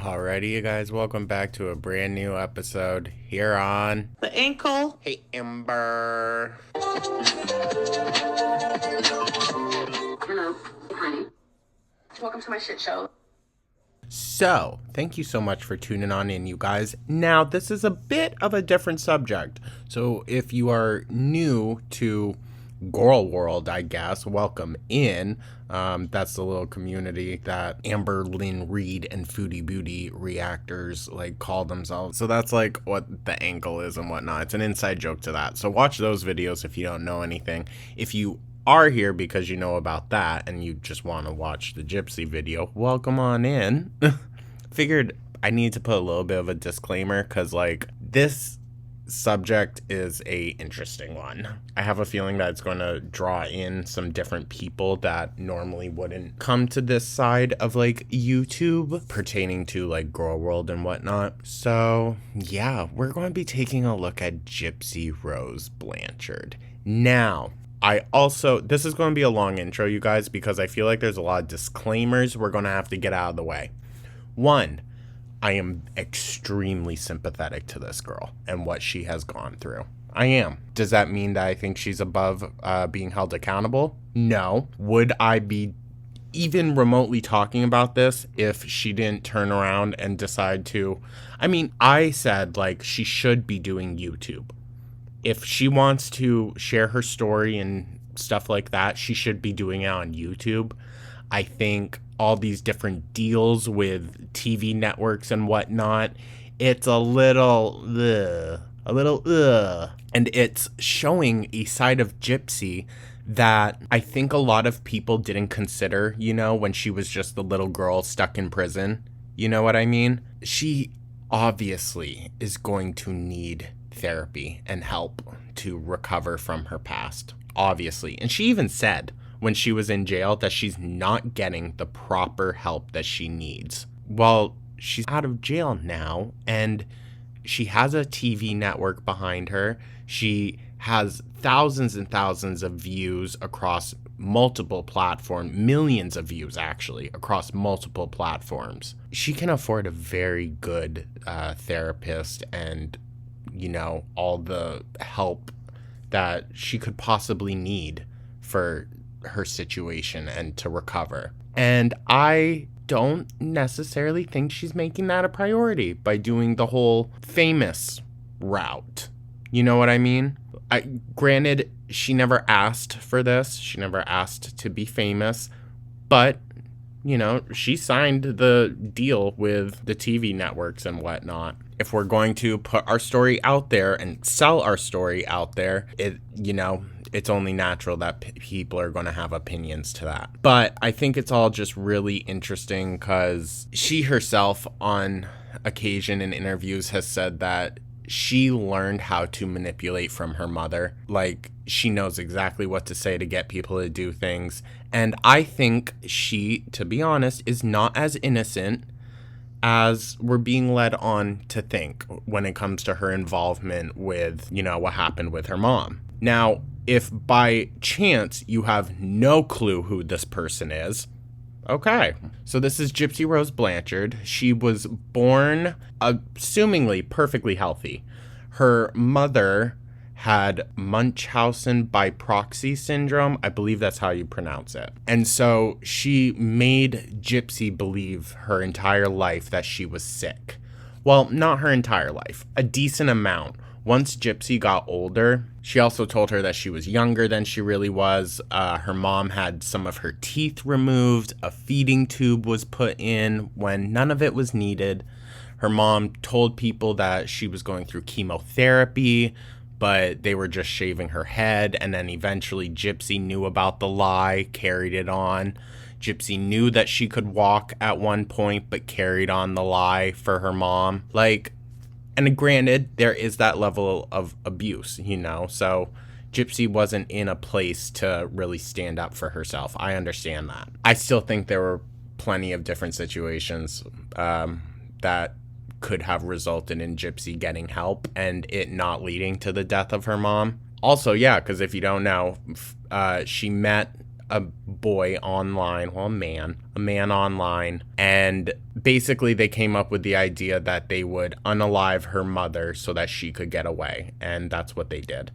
Alrighty, you guys, welcome back to a brand new episode here on The ankle. Hey Ember. Hello, honey. Welcome to my shit show. So, thank you so much for tuning on in, you guys. Now, this is a bit of a different subject. So, if you are new to Girl World, I guess, welcome in. That's the little community that Amber Lynn Reed and Foodie Booty reactors call themselves. So that's what the ankle is and whatnot. It's an inside joke to that. So watch those videos if you don't know anything. If you are here because you know about that and you just want to watch the Gypsy video, welcome on in. Figured I need to put a little bit of a disclaimer because this subject is a interesting one. I have a feeling that it's going to draw in some different people that normally wouldn't come to this side of YouTube pertaining to Girl World and whatnot. So yeah, we're going to be taking a look at Gypsy-Rose Blanchard. Now, this is going to be a long intro, you guys, because I feel like there's a lot of disclaimers we're going to have to get out of the way. One, I am extremely sympathetic to this girl and what she has gone through. I am. Does that mean that I think she's above being held accountable? No. Would I be even remotely talking about this if she didn't turn around and decide to? I said she should be doing YouTube. If she wants to share her story and stuff like that, she should be doing it on YouTube. I think all these different deals with TV networks and whatnot, it's a little, and it's showing a side of Gypsy that I think a lot of people didn't consider, when she was just the little girl stuck in prison. You know what I mean? She obviously is going to need therapy and help to recover from her past, obviously. And she even said when she was in jail that she's not getting the proper help that she needs. Well, she's out of jail now, and she has a TV network behind her. She has thousands and thousands of views across multiple platforms, millions of views actually, across multiple platforms. She can afford a very good therapist and, all the help that she could possibly need for her situation and to recover. And I don't necessarily think she's making that a priority by doing the whole famous route. You know what I mean? Granted, she never asked for this. She never asked to be famous. But, she signed the deal with the TV networks and whatnot. If we're going to put our story out there and sell our story out there, it's only natural that people are going to have opinions to that. But I think it's all just really interesting because she herself on occasion in interviews has said that she learned how to manipulate from her mother. She knows exactly what to say to get people to do things. And I think she, to be honest, is not as innocent as we're being led on to think when it comes to her involvement with, what happened with her mom. Now, if by chance you have no clue who this person is, okay. So this is Gypsy-Rose Blanchard. She was born assumingly perfectly healthy. Her mother had Munchausen by proxy syndrome. I believe that's how you pronounce it. And so she made Gypsy believe her entire life that she was sick. Well, not her entire life, a decent amount. Once Gypsy got older, she also told her that she was younger than she really was. Her mom had some of her teeth removed. A feeding tube was put in when none of it was needed. Her mom told people that she was going through chemotherapy, but they were just shaving her head. And then eventually Gypsy knew about the lie, carried it on. Gypsy knew that she could walk at one point, but carried on the lie for her mom. And granted, there is that level of abuse, so Gypsy wasn't in a place to really stand up for herself. I understand that. I still think there were plenty of different situations that could have resulted in Gypsy getting help and it not leading to the death of her mom. Also, yeah, because if you don't know, she met a boy online, well, a man online, and basically they came up with the idea that they would unalive her mother so that she could get away, and that's what they did.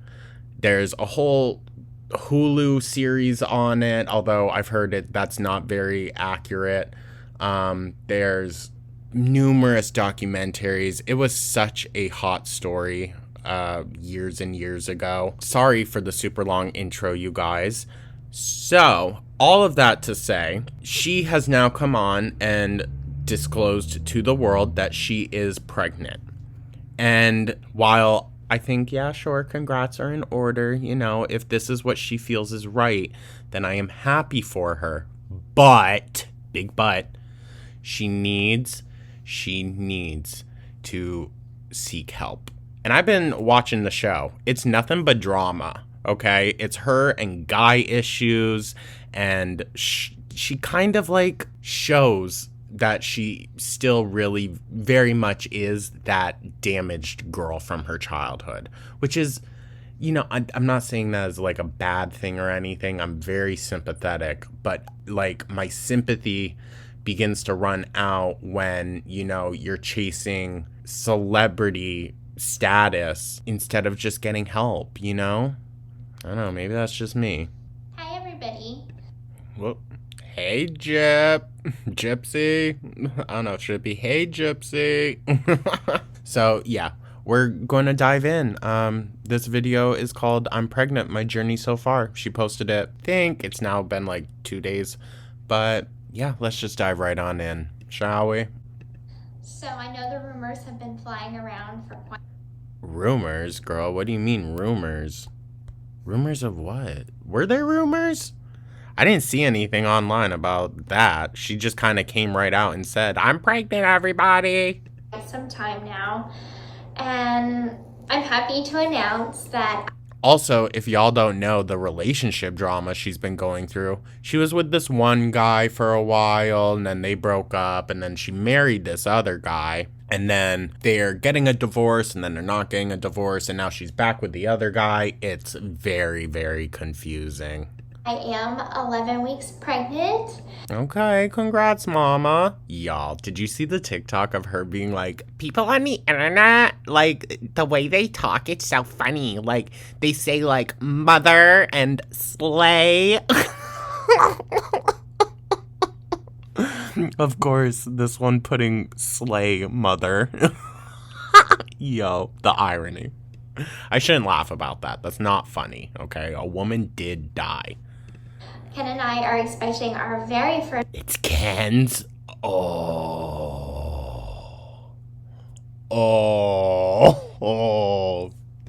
There's a whole Hulu series on it, although I've heard that's not very accurate. There's numerous documentaries. It was such a hot story years and years ago. Sorry for the super long intro, you guys. So, all of that to say, she has now come on and disclosed to the world that she is pregnant. And while I think, yeah, sure, congrats are in order, you know, if this is what she feels is right, then I am happy for her. But, big but, she needs to seek help. And I've been watching the show. It's nothing but drama, okay? It's her and guy issues, and she kind of like shows that she still really very much is that damaged girl from her childhood, which is, you know, I'm not saying that as like a bad thing or anything. I'm very sympathetic, but like my sympathy begins to run out when, you know, you're chasing celebrity status instead of just getting help, you know? I don't know, maybe that's just me. Hi, everybody. Whoop. Hey, Gypsy. I don't know, should it be hey, Gypsy? So, yeah, we're going to dive in. This video is called I'm Pregnant, My Journey So Far. She posted it, I think it's now been like 2 days, but yeah, let's just dive right on in, shall we? So I know the rumors have been flying around for quite... Rumors, girl? What do you mean rumors? Rumors of what? Were there rumors? I didn't see anything online about that. She just kind of came right out and said, I'm pregnant, everybody. some time now, and I'm happy to announce that... Also, if y'all don't know the relationship drama she's been going through, she was with this one guy for a while, and then they broke up, and then she married this other guy, and then they're getting a divorce, and then they're not getting a divorce, and now she's back with the other guy. It's very, very confusing. I am 11 weeks pregnant. Okay, congrats, mama. Y'all, did you see the TikTok of her being like, people on the internet, like, the way they talk, it's so funny. Like, they say, like, mother and slay. Of course, this one putting slay mother. Yo, the irony. I shouldn't laugh about that. That's not funny, okay? A woman did die. Ken and I are expecting our very first... It's Ken's. Oh.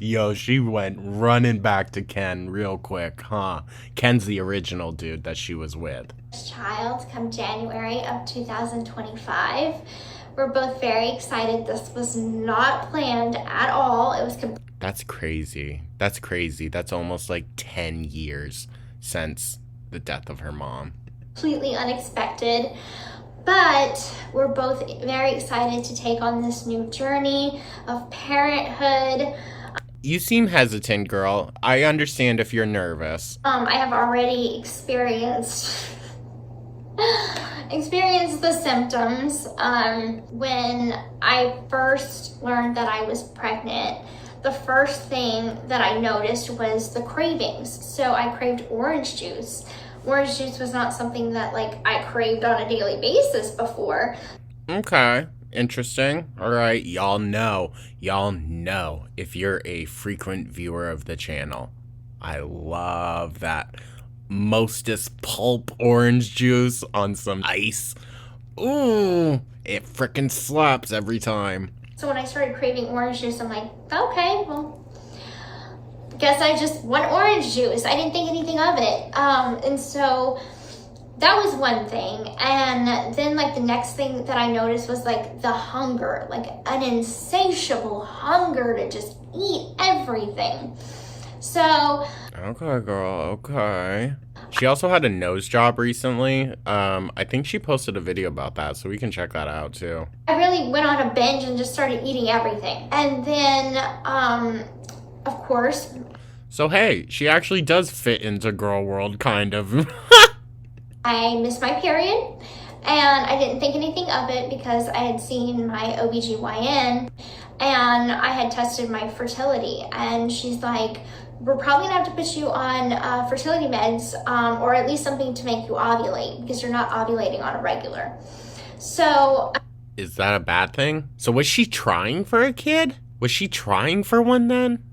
Yo, she went running back to Ken real quick, huh? Ken's the original dude that she was with. child come January of 2025. We're both very excited. This was not planned at all. It was... That's crazy. That's crazy. That's almost like 10 years since the death of her mom. Completely unexpected, but we're both very excited to take on this new journey of parenthood. You seem hesitant, girl. I understand if you're nervous. I have already experienced the symptoms. When I first learned that I was pregnant, the first thing that I noticed was the cravings. So I craved orange juice. Orange juice was not something that I craved on a daily basis before. Okay, interesting. All right, y'all know if you're a frequent viewer of the channel, I love that Mostess pulp orange juice on some ice. Ooh, it frickin' slaps every time. So when I started craving orange juice, I'm like, okay, well, guess I just want orange juice. I didn't think anything of it. And so that was one thing. And then the next thing that I noticed was the hunger, an insatiable hunger to just eat everything. So. Okay, girl, okay. She also had a nose job recently. I think she posted a video about that, so we can check that out too. I really went on a binge and just started eating everything. And then, of course. So hey, she actually does fit into girl world, kind of. I missed my period, and I didn't think anything of it because I had seen my OBGYN and I had tested my fertility, and she's like, we're probably gonna have to put you on fertility meds, or at least something to make you ovulate because you're not ovulating on a regular. So Is that a bad thing? So was she trying for a kid? Was she trying for one then?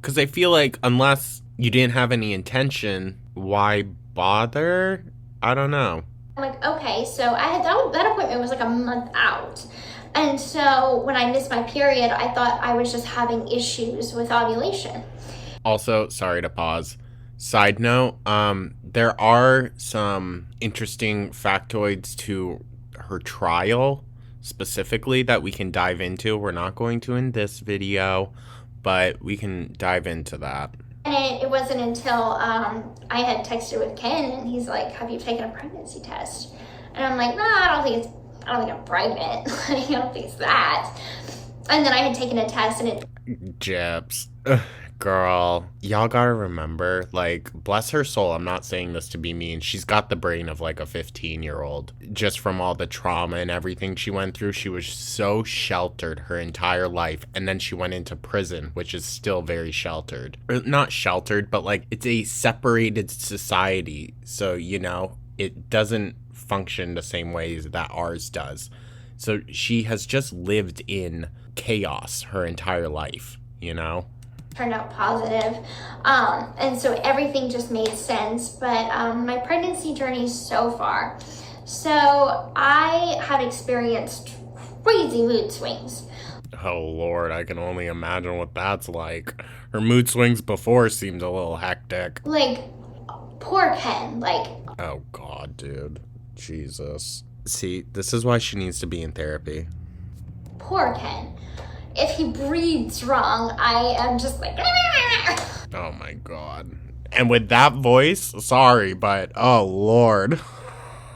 Because I feel like unless you didn't have any intention, why bother? I don't know. I'm like, okay, so I had that appointment was like a month out. And so when I missed my period, I thought I was just having issues with ovulation. Also, sorry to pause. Side note, there are some interesting factoids to her trial specifically that we can dive into. We're not going to in this video, but we can dive into that. And it wasn't until I had texted with Ken, and he's like, have you taken a pregnancy test? And I'm like, nah, I don't think I'm pregnant. I don't think it's that. And then I had taken a test, and it... Gyps. Girl, y'all gotta remember, like, bless her soul, I'm not saying this to be mean, she's got the brain of like a 15-year-old. Just from all the trauma and everything she went through, she was so sheltered her entire life, and then she went into prison, which is still very sheltered. Or not sheltered, but like, it's a separated society, so, you know, it doesn't function the same ways that ours does. So she has just lived in chaos her entire life, you know? Turned out positive. And so everything just made sense. But my pregnancy journey so far. So I have experienced crazy mood swings. Oh Lord, I can only imagine what that's like. Her mood swings before seemed a little hectic. Like, poor Ken, like... Oh God, dude. Jesus. See, this is why she needs to be in therapy. Poor Ken. If he breathes wrong, I am just like... Oh my God. And with that voice, sorry, but oh Lord.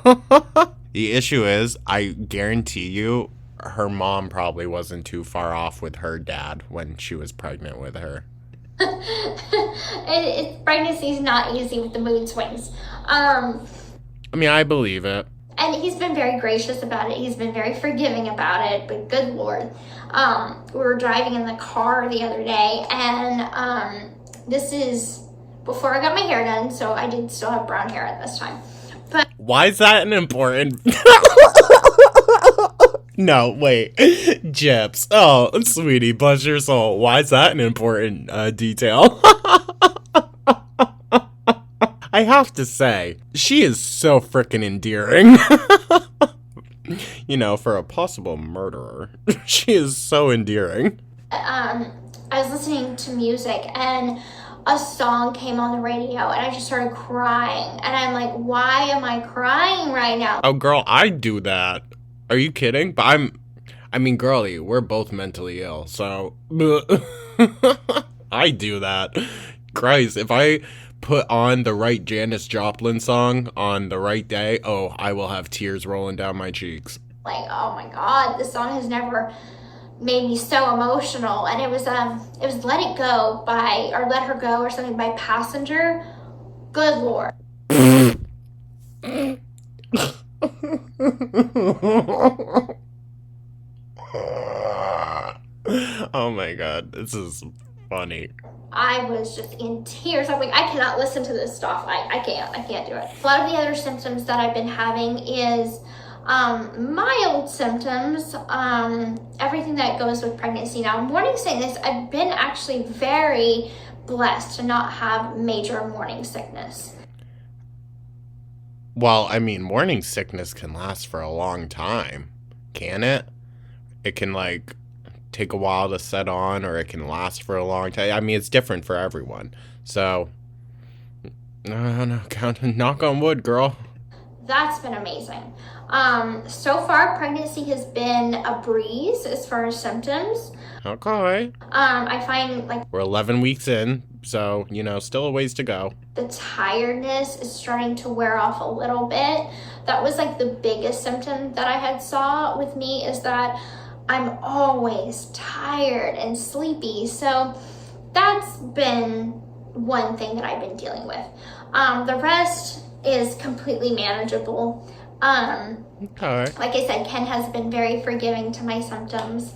The issue is, I guarantee you, her mom probably wasn't too far off with her dad when she was pregnant with her. Pregnancy's not easy with the mood swings. I mean, I believe it. And he's been very gracious about it. He's been very forgiving about it, but good Lord. We were driving in the car the other day, and this is before I got my hair done, so I did still have brown hair at this time. But why is that an important... No, wait. Gyps. Oh, sweetie, bless your soul. Why is that an important detail? I have to say, she is so freaking endearing. You know, for a possible murderer, she is so endearing. I was listening to music, and a song came on the radio, and I just started crying. And I'm like, why am I crying right now? Oh, girl, I do that. Are you kidding? But I mean, girlie, we're both mentally ill, so... I do that. Christ, if I put on the right Janis Joplin song on the right day, oh, I will have tears rolling down my cheeks. Like, oh my God, this song has never made me so emotional. And it was Let It Go or Let Her Go or something by Passenger. Good Lord. Oh my God, this is funny. I was just in tears. I'm like, I cannot listen to this stuff. I can't do it. A lot of the other symptoms that I've been having is mild symptoms, everything that goes with pregnancy. Now, morning sickness, I've been actually very blessed to not have major morning sickness. Well, I mean, morning sickness can last for a long time, can it? It can, like, take a while to set on, or it can last for a long time. I mean, it's different for everyone. So, no, knock on wood, girl. That's been amazing. So far, pregnancy has been a breeze as far as symptoms. Okay. I find, like... We're 11 weeks in, so, you know, still a ways to go. The tiredness is starting to wear off a little bit. That was, like, the biggest symptom that I had saw with me, is that I'm always tired and sleepy. So that's been one thing that I've been dealing with. The rest is completely manageable. Okay. Like I said, Ken has been very forgiving to my symptoms.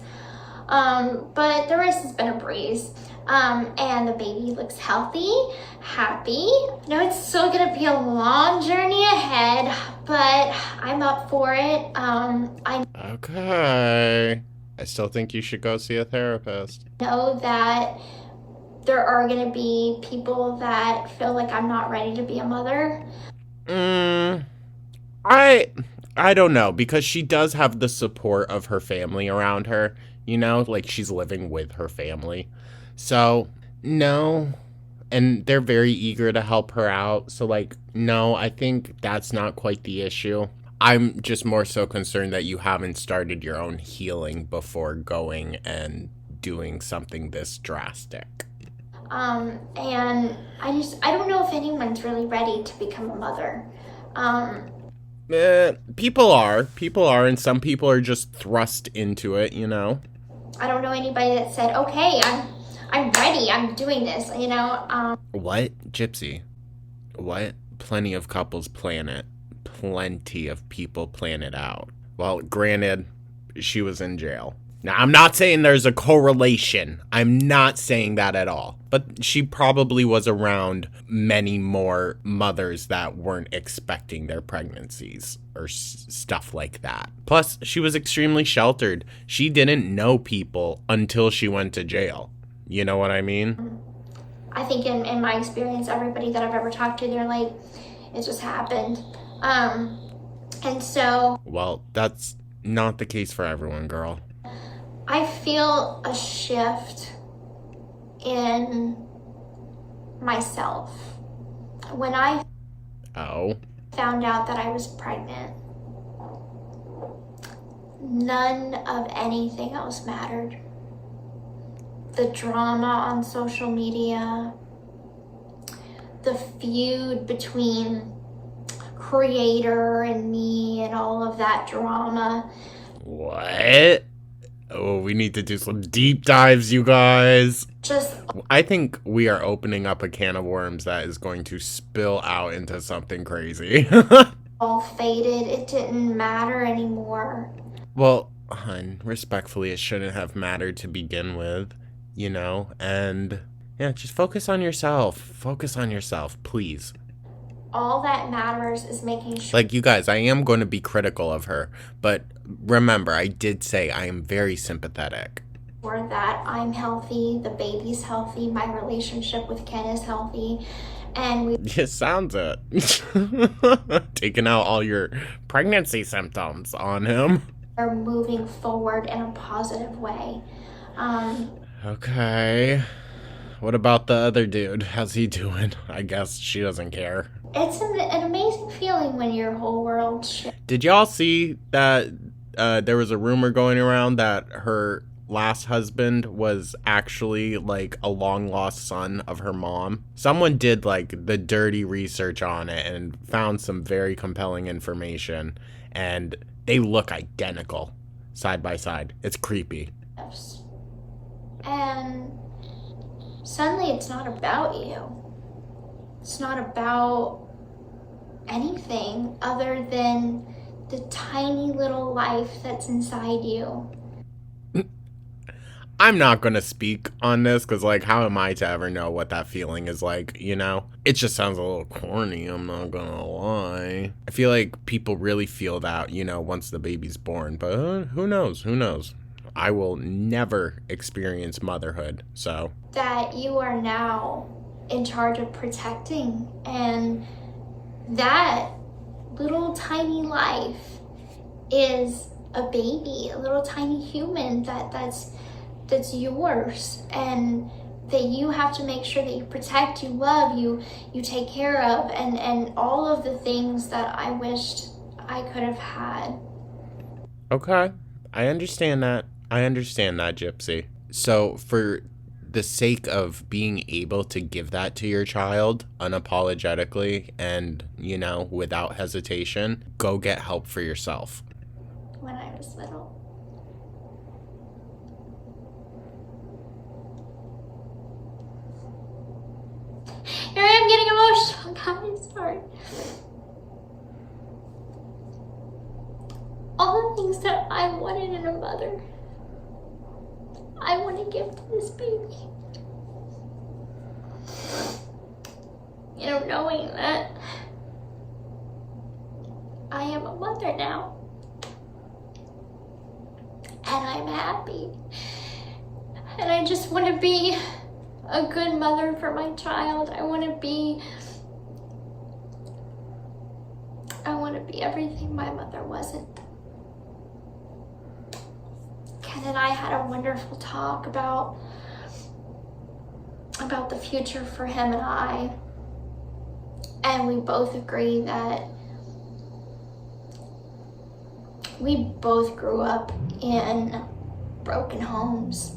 But the rest has been a breeze. And the baby looks healthy, happy. I know it's still gonna be a long journey ahead, but I'm up for it. I Okay. I still think you should go see a therapist. know that there are gonna be people that feel like I'm not ready to be a mother. I don't know, because she does have the support of her family around her, you know, like she's living with her family. So, no. And they're very eager to help her out. So, like, no, I think that's not quite the issue. I'm just more so concerned that you haven't started your own healing before going and doing something this drastic. And I don't know if anyone's really ready to become a mother. People are, and some people are just thrust into it, you know? I don't know anybody that said, okay, I'm ready, I'm doing this, you know? What? Gypsy? What? Plenty of couples plan it. Plenty of people plan it out. Well, granted, she was in jail. Now, I'm not saying there's a correlation. I'm not saying that at all. But she probably was around many more mothers that weren't expecting their pregnancies or stuff like that. Plus, she was extremely sheltered. She didn't know people until she went to jail. You know what I mean? I think in my experience, everybody that I've ever talked to, they're like, it just happened. And so... Well, that's not the case for everyone, girl. I feel a shift in myself. When I found out that I was pregnant, none of anything else mattered. The drama on social media, the feud between creator and me and all of that drama. What? Oh, we need to do some deep dives, you guys. I think we are opening up a can of worms that is going to spill out into something crazy. All faded. It didn't matter anymore. Well, hun, respectfully, it shouldn't have mattered to begin with, you know? And, yeah, just focus on yourself. Focus on yourself, please. All that matters is making sure... Like, you guys, I am going to be critical of her, but remember, I did say I am very sympathetic. That I'm healthy, the baby's healthy, my relationship with Ken is healthy, and we... It sounds it. Taking out all your pregnancy symptoms on him. Are moving forward in a positive way. Okay. What about the other dude? How's he doing? I guess she doesn't care. It's an amazing feeling when your whole world shifts. Did y'all see that there was a rumor going around that her last husband was actually like a long lost son of her mom? Someone did like the dirty research on it and found some very compelling information, and they look identical side by side. It's creepy. And suddenly it's not about you. It's not about anything other than the tiny little life that's inside you. I'm not going to speak on this because, like, how am I to ever know what that feeling is like, you know? It just sounds a little corny, I'm not going to lie. I feel like people really feel that, you know, once the baby's born, but who knows? Who knows? I will never experience motherhood, so. That you are now in charge of protecting, and that little tiny life is a baby, a little tiny human that's yours, and that you have to make sure that you protect, you love, you take care of, and all of the things that I wished I could have had. Okay, I understand that. Gypsy. So for the sake of being able to give that to your child unapologetically and, you know, without hesitation, go get help for yourself. When I was little. Here I am getting emotional, guys. Sorry. that I wanted in a mother. I want to give to this baby. Knowing that I am a mother now. And I'm happy. And I just want to be a good mother for my child. I want to be everything my mother wasn't. Ken and I had a wonderful talk about the future for him and I. And we both agree that we both grew up in broken homes.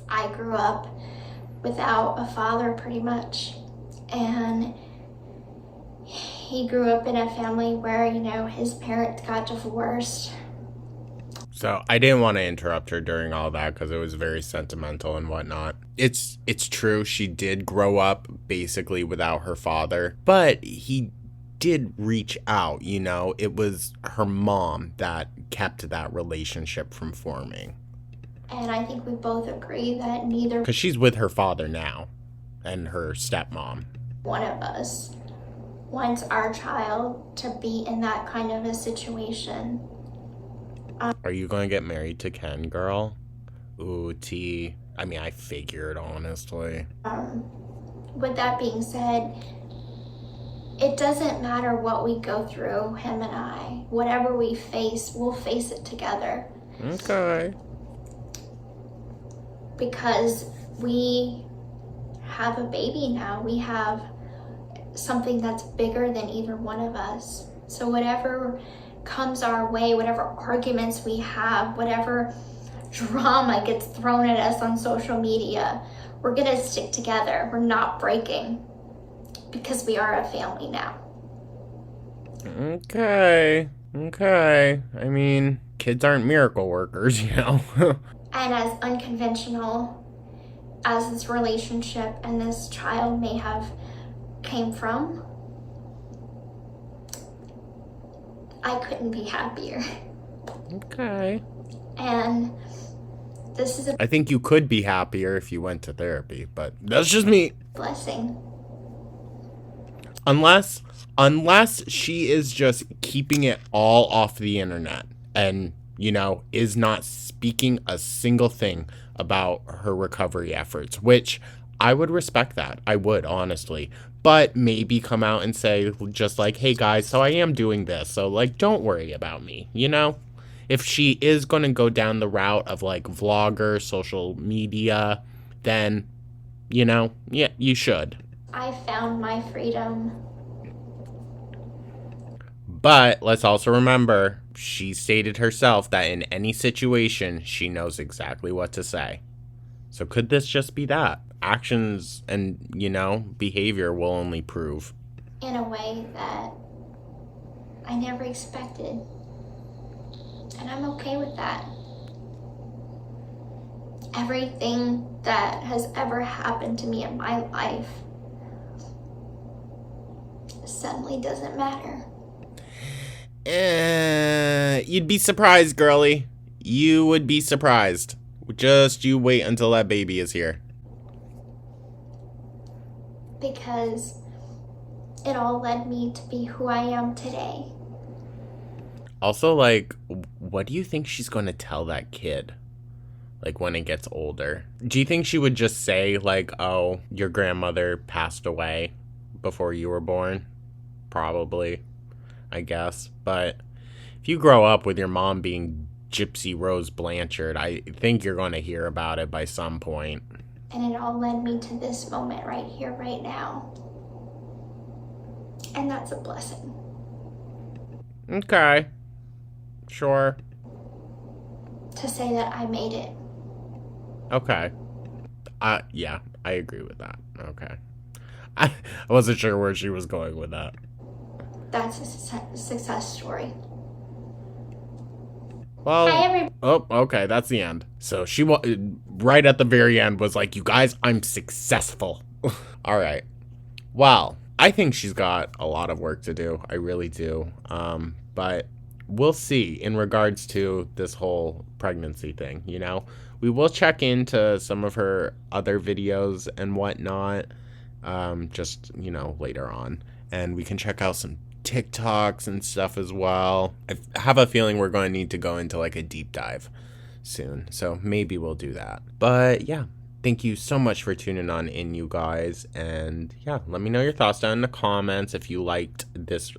I grew up without a father pretty much. And he grew up in a family where, his parents got divorced. So I didn't want to interrupt her during all that because it was very sentimental and whatnot. It's true, she did grow up basically without her father, but he did reach out, It was her mom that kept that relationship from forming. And I think we both agree that neither... Because she's with her father now and her stepmom. One of us wants our child to be in that kind of a situation. Are you going to get married to Ken, girl? Ooh, T. I mean, I figured, honestly. With that being said, it doesn't matter what we go through, him and I. Whatever we face, we'll face it together. Okay. Because we have a baby now. We have something that's bigger than either one of us. So whatever comes our way, whatever arguments we have, whatever drama gets thrown at us on social media, we're gonna stick together. We're not breaking because we are a family now. Okay. I mean, kids aren't miracle workers, And as unconventional as this relationship and this child may have came from, I couldn't be happier. Okay. And this is a I think you could be happier if you went to therapy, but that's just me. blessing. Unless she is just keeping it all off the internet and, is not speaking a single thing about her recovery efforts, which I would respect that. I would, honestly. But maybe come out and say just like, hey guys, so I am doing this. So don't worry about me, If she is going to go down the route of vlogger, social media, then, yeah, you should. I found my freedom. But let's also remember, she stated herself that in any situation, she knows exactly what to say. So could this just be that? Actions and, behavior will only prove. In a way that I never expected. And I'm okay with that. Everything that has ever happened to me in my life suddenly doesn't matter. You'd be surprised, girly. You would be surprised. Just you wait until that baby is here. Because it all led me to be who I am today. Also, what do you think she's going to tell that kid? When it gets older? Do you think she would just say, oh, your grandmother passed away before you were born? Probably, I guess. But if you grow up with your mom being Gypsy-Rose Blanchard, I think you're going to hear about it by some point. And it all led me to this moment right here, right now. And that's a blessing. Okay. Sure. To say that I made it. Okay. Yeah, I agree with that. Okay. I wasn't sure where she was going with that. That's a success story. Well, Hi, oh, okay, that's the end. So she right at the very end was like, you guys, I'm successful. All right. Well, I think she's got a lot of work to do. I really do. But we'll see in regards to this whole pregnancy thing, you know? We will check into some of her other videos and whatnot, just, you know, later on. And we can check out some TikToks and stuff as well. I have a feeling we're going to need to go into like a deep dive soon. So maybe we'll do that. But yeah, thank you so much for tuning on in, you guys. And yeah, let me know your thoughts down in the comments if you liked this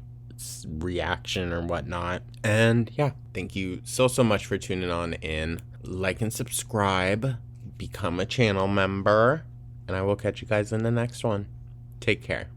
reaction or whatnot. And yeah, thank you so much for tuning on in. Like and subscribe, become a channel member, and I will catch you guys in the next one. Take care.